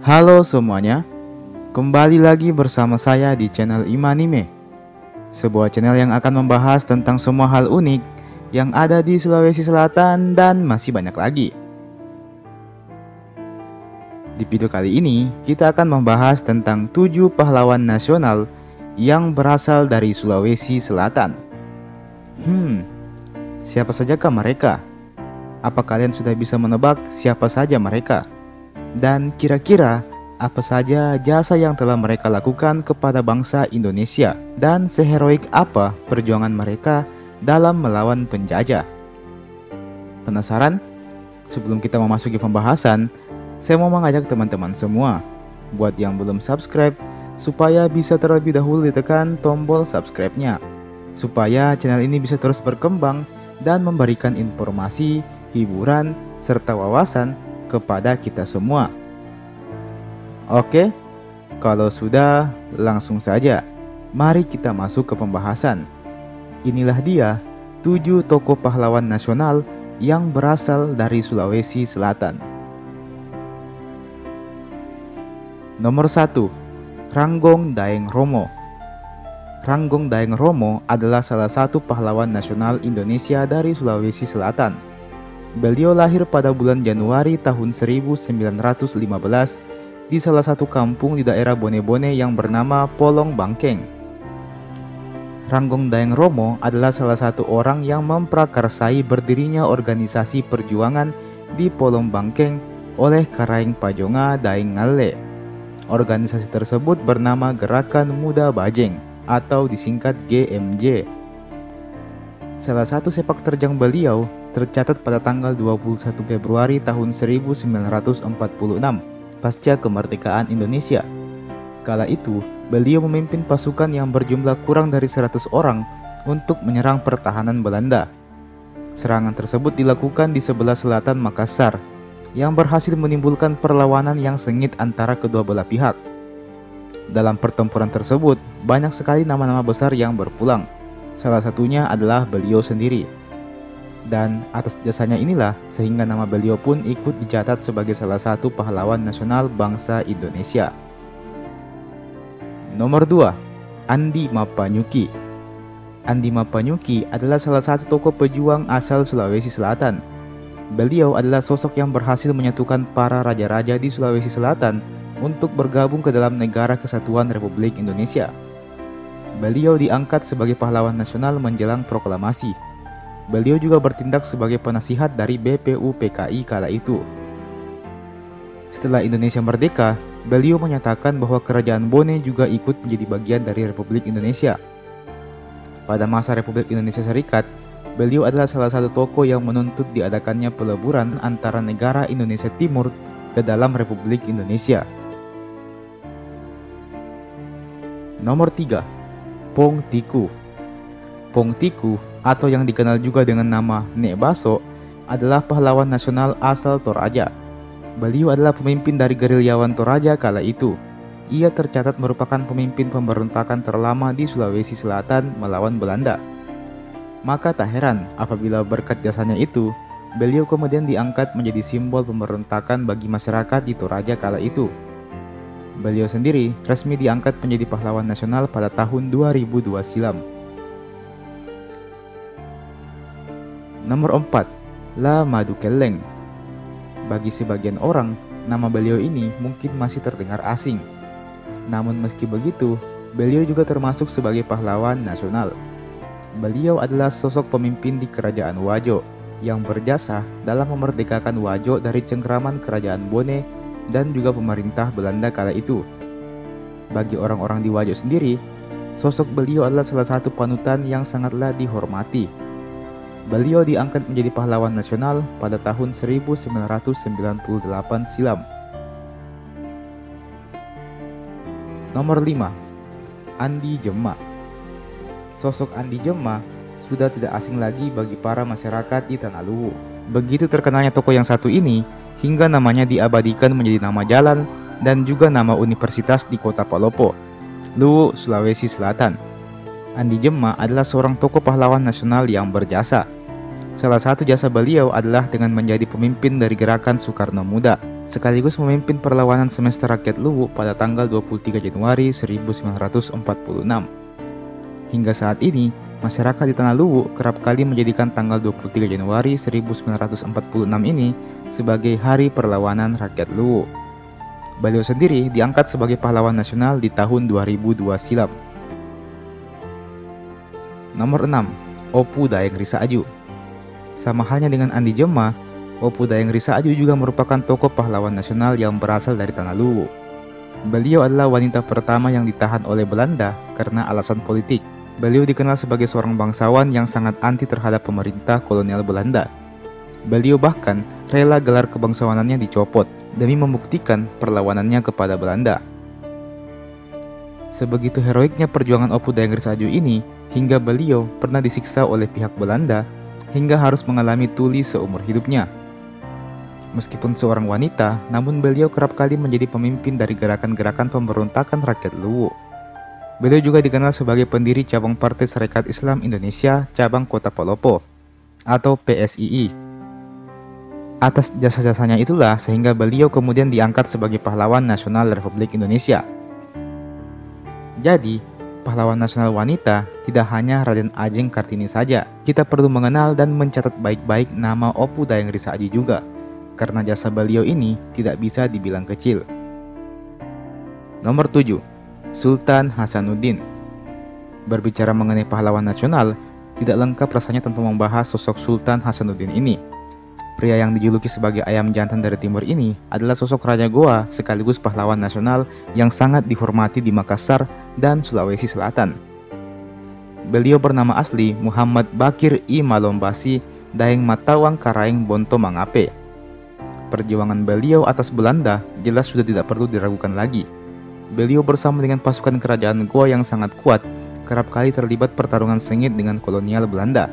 Halo semuanya, kembali lagi bersama saya di channel Imanime, sebuah channel yang akan membahas tentang semua hal unik yang ada di Sulawesi Selatan dan masih banyak lagi. Di video kali ini, kita akan membahas tentang 7 pahlawan nasional yang berasal dari Sulawesi Selatan. Siapa sajakah mereka? Apa kalian sudah bisa menebak siapa saja mereka? Dan kira-kira apa saja jasa yang telah mereka lakukan kepada bangsa Indonesia? Dan seheroik apa perjuangan mereka dalam melawan penjajah? Penasaran? Sebelum kita memasuki pembahasan, saya mau mengajak teman-teman semua buat yang belum subscribe, supaya bisa terlebih dahulu ditekan tombol subscribe-nya, supaya channel ini bisa terus berkembang dan memberikan informasi, hiburan, serta wawasan kepada kita semua. Oke, kalau sudah, langsung saja. Mari kita masuk ke pembahasan. Inilah dia 7 tokoh pahlawan nasional yang berasal dari Sulawesi Selatan. Nomor 1. Ranggong Daeng Romo. Ranggong Daeng Romo adalah salah satu pahlawan nasional Indonesia dari Sulawesi Selatan. Beliau lahir pada bulan Januari tahun 1915 di salah satu kampung di daerah Bone-Bone yang bernama Polong Bangkeng. Ranggong Daeng Romo adalah salah satu orang yang memprakarsai berdirinya organisasi perjuangan di Polong Bangkeng oleh Karaeng Pajonga Daeng Ngalle. Organisasi tersebut bernama Gerakan Muda Bajeng atau disingkat GMJ. Salah satu sepak terjang beliau tercatat pada tanggal 21 Februari tahun 1946 pasca kemerdekaan Indonesia. Kala itu, beliau memimpin pasukan yang berjumlah kurang dari 100 orang untuk menyerang pertahanan Belanda. Serangan tersebut dilakukan di sebelah selatan Makassar, yang berhasil menimbulkan perlawanan yang sengit antara kedua belah pihak. Dalam pertempuran tersebut, banyak sekali nama-nama besar yang berpulang. Salah satunya adalah beliau sendiri. Dan atas jasanya inilah sehingga nama beliau pun ikut dicatat sebagai salah satu pahlawan nasional bangsa Indonesia. Nomor 2. Andi Mapanyuki. Andi Mapanyuki adalah salah satu tokoh pejuang asal Sulawesi Selatan. Beliau adalah sosok yang berhasil menyatukan para raja-raja di Sulawesi Selatan untuk bergabung ke dalam Negara Kesatuan Republik Indonesia. Beliau diangkat sebagai pahlawan nasional menjelang proklamasi. Beliau juga bertindak sebagai penasihat dari BPUPKI kala itu. Setelah Indonesia merdeka, beliau menyatakan bahwa Kerajaan Bone juga ikut menjadi bagian dari Republik Indonesia. Pada masa Republik Indonesia Serikat, beliau adalah salah satu tokoh yang menuntut diadakannya peleburan antara negara Indonesia Timur ke dalam Republik Indonesia. Nomor 3. Pong Tiku. Pong Tiku atau yang dikenal juga dengan nama Nek Baso adalah pahlawan nasional asal Toraja. Beliau adalah pemimpin dari gerilyawan Toraja kala itu. Ia tercatat merupakan pemimpin pemberontakan terlama di Sulawesi Selatan melawan Belanda. Maka tak heran apabila berkat jasanya itu, beliau kemudian diangkat menjadi simbol pemberontakan bagi masyarakat di Toraja kala itu. Beliau sendiri resmi diangkat menjadi pahlawan nasional pada tahun 2002 silam. Nomor 4. La Madukeleng. Bagi sebagian orang, nama beliau ini mungkin masih terdengar asing. Namun meski begitu, beliau juga termasuk sebagai pahlawan nasional. Beliau adalah sosok pemimpin di Kerajaan Wajo yang berjasa dalam memerdekakan Wajo dari cengkraman Kerajaan Bone dan juga pemerintah Belanda kala itu. Bagi orang-orang di Wajo sendiri, sosok beliau adalah salah satu panutan yang sangatlah dihormati. Beliau diangkat menjadi pahlawan nasional pada tahun 1998 silam. Nomor 5. Andi Jema. Sosok Andi Jema sudah tidak asing lagi bagi para masyarakat di Tanah Luwu. Begitu terkenalnya tokoh yang satu ini, hingga namanya diabadikan menjadi nama jalan dan juga nama universitas di kota Palopo, Luwu, Sulawesi Selatan. Andi Jema adalah seorang tokoh pahlawan nasional yang berjasa. Salah satu jasa beliau adalah dengan menjadi pemimpin dari gerakan Soekarno Muda sekaligus memimpin perlawanan semesta rakyat Luwu pada tanggal 23 Januari 1946. Hingga saat ini, masyarakat di Tanah Luwu kerap kali menjadikan tanggal 23 Januari 1946 ini sebagai Hari Perlawanan Rakyat Luwu. Beliau sendiri diangkat sebagai pahlawan nasional di tahun 2002 silam. Nomor 6. Opu Daeng Risa Aju. Sama halnya dengan Andi Jema, Opu Daeng Risa Aju juga merupakan tokoh pahlawan nasional yang berasal dari Tanah Luwu. Beliau adalah wanita pertama yang ditahan oleh Belanda karena alasan politik. Beliau dikenal sebagai seorang bangsawan yang sangat anti terhadap pemerintah kolonial Belanda. Beliau bahkan rela gelar kebangsawanannya dicopot demi membuktikan perlawanannya kepada Belanda. Sebegitu heroiknya perjuangan Opu Daeng Risa Aju ini, hingga beliau pernah disiksa oleh pihak Belanda hingga harus mengalami tuli seumur hidupnya. Meskipun seorang wanita, namun beliau kerap kali menjadi pemimpin dari gerakan-gerakan pemberontakan rakyat Luwu. Beliau juga dikenal sebagai pendiri cabang Partai Sarekat Islam Indonesia cabang Kota Palopo atau PSII. Atas jasa-jasanya itulah sehingga beliau kemudian diangkat sebagai pahlawan nasional Republik Indonesia. Jadi, pahlawan nasional wanita tidak hanya Raden Ajeng Kartini saja. Kita perlu mengenal dan mencatat baik-baik nama Opu Daeng Risa Aju juga, karena jasa beliau ini tidak bisa dibilang kecil. Nomor 7. Sultan Hasanuddin. Berbicara mengenai pahlawan nasional, tidak lengkap rasanya tanpa membahas sosok Sultan Hasanuddin ini. Pria yang dijuluki sebagai ayam jantan dari timur ini adalah sosok Raja Goa sekaligus pahlawan nasional yang sangat dihormati di Makassar dan Sulawesi Selatan. Beliau bernama asli Muhammad Bakir I Malombasi Daeng Matawang Karaeng Bonto Mangape. Perjuangan beliau atas Belanda jelas sudah tidak perlu diragukan lagi. Beliau bersama dengan pasukan kerajaan Goa yang sangat kuat, kerap kali terlibat pertarungan sengit dengan kolonial Belanda.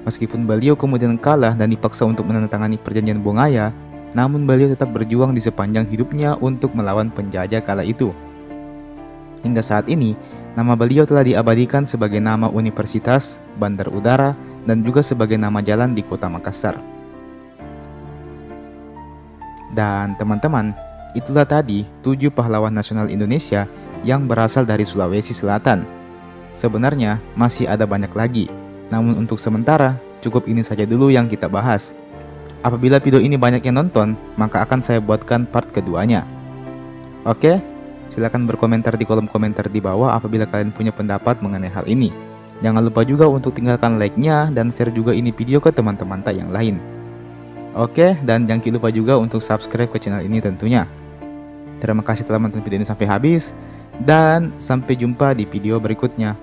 Meskipun beliau kemudian kalah dan dipaksa untuk menandatangani perjanjian Bongaya, namun beliau tetap berjuang di sepanjang hidupnya untuk melawan penjajah kala itu. Hingga saat ini, nama beliau telah diabadikan sebagai nama universitas, bandar udara, dan juga sebagai nama jalan di kota Makassar. Dan teman-teman, itulah tadi 7 pahlawan nasional Indonesia yang berasal dari Sulawesi Selatan. Sebenarnya masih ada banyak lagi, namun untuk sementara cukup ini saja dulu yang kita bahas. Apabila video ini banyak yang nonton, maka akan saya buatkan part keduanya. Oke, silakan berkomentar di kolom komentar di bawah apabila kalian punya pendapat mengenai hal ini. Jangan lupa juga untuk tinggalkan like-nya dan share juga ini video ke teman-teman yang lain. Oke, dan jangan lupa juga untuk subscribe ke channel ini tentunya. Terima kasih telah menonton video ini sampai habis, dan sampai jumpa di video berikutnya.